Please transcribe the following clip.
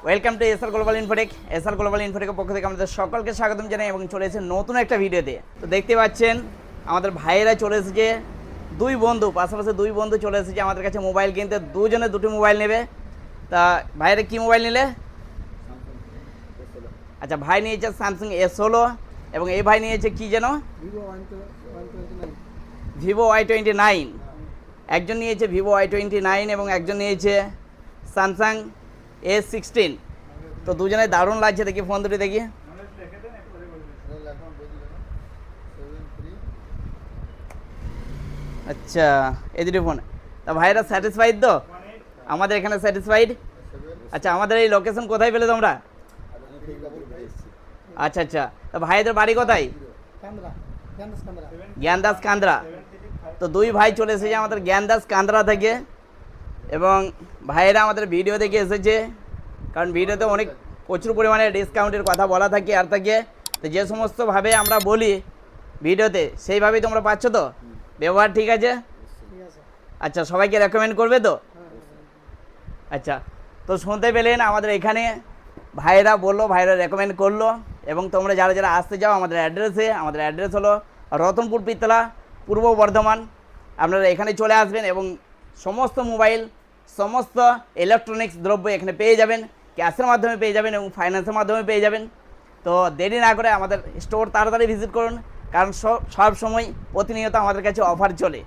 Welcome to SR Global Infotech. SR Global ইনফোটেকের পক্ষ থেকে আমাদের সকলকে স্বাগতম জানাই এবং চলে এসেছে নতুন একটা ভিডিওতে। তো দেখতে পাচ্ছেন আমাদের ভাইয়েরা চলে এসেছে, দুই বন্ধু, পাশাপাশি দুই বন্ধু চলে এসেছে আমাদের কাছে মোবাইল কিনতে। দুজনে দুটি মোবাইল নেবে। তা ভাইয়েরা কি মোবাইল নিলে? আচ্ছা, ভাই নিয়েছে স্যামসাং S16 এবং এই ভাই নিয়েছে কি যেন ভিভো Y29। একজন নিয়েছে ভিভো Y29 এবং একজন নিয়েছে স্যামসাং S16। তো দুজনে দারুণ লাগছে, দেখি ফোন দুটি দেখি। আচ্ছা, এই দুটি ফোন। তা ভাইরা স্যাটিসফাইড তো? আমাদের এখানে স্যাটিসফাইড। আচ্ছা, আমাদের এই লোকেশন কোথায় পেলে তোমরা? আচ্ছা আচ্ছা, তা ভাইদের বাড়ি কোথায়? জ্ঞানদাস কান্দ্রা। তো দুই ভাই চলে এসেছে আমাদের জ্ঞানদাস কান্দ্রা থেকে এবং ভাইয়েরা আমাদের ভিডিও দেখে এসেছে, কারণ ভিডিওতে অনেক প্রচুর পরিমাণে ডিসকাউন্টের কথা বলা থাকে আর থাকে। তো যে সমস্তভাবে আমরা বলি ভিডিওতে সেইভাবেই তোমরা পাচ্ছ তো? ব্যবহার ঠিক আছে? আচ্ছা, সবাইকে রেকমেন্ড করবে তো? আচ্ছা, তো শুনতে পেলেন আমাদের এখানে ভাইরা বললো, ভাইরা রেকমেন্ড করলো। এবং তোমরা যারা যারা আসতে চাও আমাদের অ্যাড্রেস হলো রতনপুর পিতলা, পূর্ব বর্ধমান। আপনারা এখানে চলে আসবেন এবং সমস্ত মোবাইল, সমস্ত ইলেকট্রনিক্স দ্রব্য এখানে পেয়ে যাবেন। ক্যাশের মাধ্যমে পেয়ে যাবেন এবং ফাইন্যান্সের মাধ্যমে পেয়ে যাবেন। তো দেরি না করে আমাদের স্টোর তাড়াতাড়ি ভিজিট করুন, কারণ সব সময় প্রতিনিয়ত আমাদের কাছে অফার চলে।